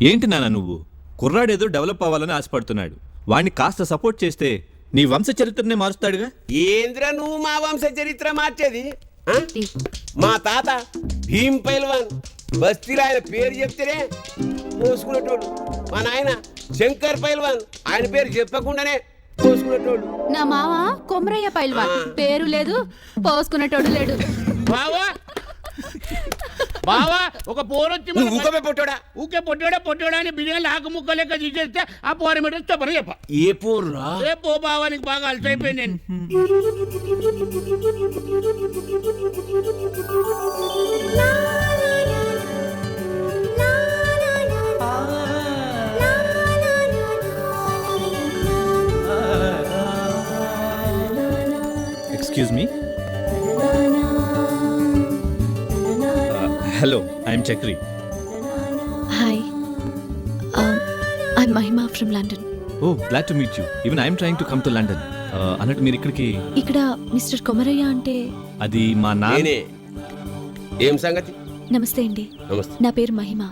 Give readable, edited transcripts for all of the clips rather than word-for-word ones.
ఏంటి నాన్న నువ్వు? కుర్రాడేదో డెవలప్ అవ్వాలని ఆశపడుతున్నాడు. వాడిని కాస్త సపోర్ట్ చేస్తే నీ వంశ చరిత్రనే మారుస్తాడుగా. ఏంద్రా నువ్వు మా వంశ చరిత్ర మార్చేది? ఆ? మా తాత భీమ్ పైల్వాన్ బస్తీలో ఆయన పేరు చెప్తేనే పోసుకునేటోడు. మా నాయన శంకర్ పైల్వాన్ ఆయన పేరు చెప్పకుండానే పోసుకునేటోడు. నా మామ కొమరయ్య పైల్వాన్ పేరు లేదు, పోసుకునేటోడు లేడు. బావా బావా ఒక పోరొచ్చి ఊకమే పొట్టోడా? ఊకే పొట్టోడా అని బిర్యానీ ఆకు ముక్క లెక్క తీసేస్తే ఆ పోర మీద చెప్పని చెప్ప. ఏ పోర్రా? ఏ పో బావా, నీకు బాగా అలసైపోయింది నేను. Excuse me. Hello, I'm Chakri. Hi, I Mahima from London. Oh, glad to meet you. Even I'm trying to come to London. అన్నట్టు మీరు ఇక్కడికి? ఇక్కడ మిస్టర్ కొమరయ్య అంటే? అది మా నాన్న. నేనే. ఏం సంగతి? నమస్తే అండి. నమస్తే. నా పేరు మహిమ.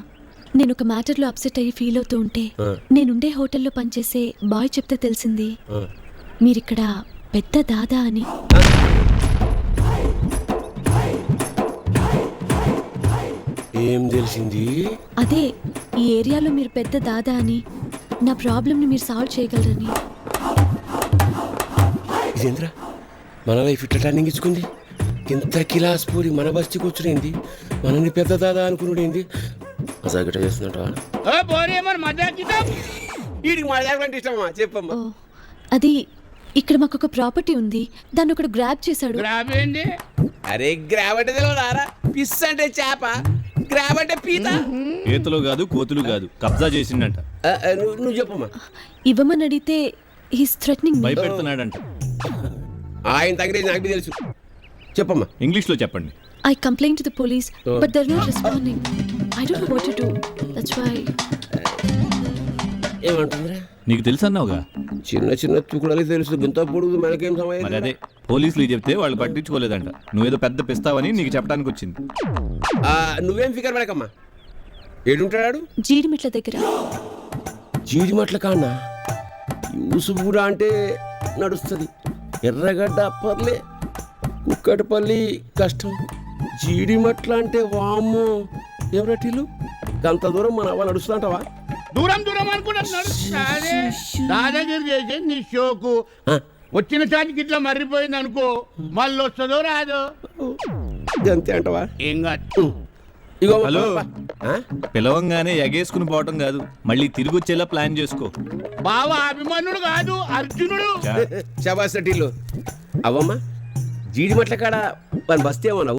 నేను ఒక మ్యాటర్లో అప్సెట్ అయ్యి ఫీల్ అవుతూ ఉంటే నేనుండే హోటల్లో పనిచేసే బాయ్ చెప్తే తెలిసింది మీరిక్కడ పెద్ద దాదా అని. ఏం తెలిసింది? అదే, ఈ ఏరియాలో మీరు పెద్ద దాదా అని, నా ప్రాబ్లమ్ని మీరు సాల్వ్ చేయగలరని. ఇదేంద్రా మన వైఫ్ ఇట్లా టర్నింగ్ ఇచ్చుకుంది? ఇంత కిలాస్ పూరి మన బస్తికి వచ్చింది, మనని పెద్ద దాదా అనుకున్నాడేంది? అసలు చేస్తున్నట ఏ పోరే మన మజాకిదా? వీడికి మా దగ్గర ఇష్టమా? చెప్పమ్మా. ఓ, అది ఇక్కడ మాకు ఒక ప్రాపర్టీ ఉంది, దాన్ని ఒకడు గ్రాబ్ చేశాడు. గ్రాబ్ ఏంది? అరే గ్రాబ్ అంటే తెలియదారా? పిస్ అంటే చేప, గ్రాబ్ అంటే పీత. ఈతలు కాదు, కోతులు కాదు, కబ్జా చేసిండంట. నువ్వు చెప్పమ్మా. ఇవ్వమని అడిగితే హీస్ థ్రెటనింగ్. భయపెడుతున్నాడంట. ఆయన తగ్గేది నాకు తెలుసు. చెప్పమ్మా. ఇంగ్లీష్లో చెప్పండి. I complained to the police, but they're not responding. I don't know what to do. That's why. ఏమంటుందిరా? నీకు తెలుసు అన్నావుగా. చిన్న చిన్న తుకుడలకి తెలుసు, ఇంత పొడుగు మనకేం సమయం? మరి అదే పోలీసులు చెప్తే వాళ్ళు పట్టించుకోలేదంట. నువ్వేదో పెద్ద పిస్తావని నీకు చెప్పడానికి వచ్చింది. నువ్వేం ఫికర్ పడకమ్మా. ఏడుంటాడు? జీడిమిట్ల దగ్గర. జీడిమట్ల కాన్నా యూసుఫుడా అంటే నడుస్తుంది. ఎర్రగడ్డ అప్పర్లే, కుక్కటిపల్లి కష్టం. జీడిమట్ల అంటే వామ్మో ఎవరటీలు అంత దూరం మన వాళ్ళు నడుస్తుంటావా? దూరం దూరం అనుకుంటున్నాడు. అదే దాదాగిరి చేసి నీ షోకు వచ్చిన చాటికి ఇట్లా మర్రిపోయింది అనుకో, మళ్ళీ వస్తుందో రాదో. అంతే అంటవా? ఏం కాదు. ఇగో హలో, పిలవంగానే ఎగేసుకుని పోవటం కాదు, మళ్ళీ తిరిగి వచ్చేలా ప్లాన్ చేసుకో. బావ అభిమన్యుడు కాదు, అర్జునుడు. శబాస్ టీలు అవమ్మా. జీడిమట్ల కాడ మన బస్తేమో